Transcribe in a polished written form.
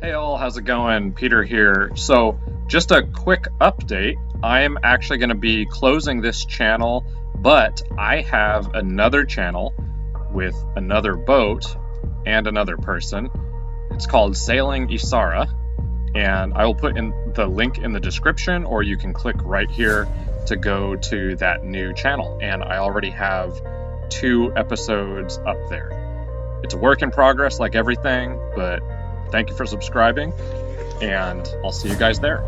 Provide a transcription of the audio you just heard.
Hey all, how's it going? Peter here. So, just a quick update. I am actually going to be closing this channel, but I have another channel with another boat and another person. It's called Sailing Isara, and I will put in the link in the description, or you can click right here to go to that new channel. And I already have 2 episodes up there. It's a work in progress like everything, but thank you for subscribing, and I'll see you guys there.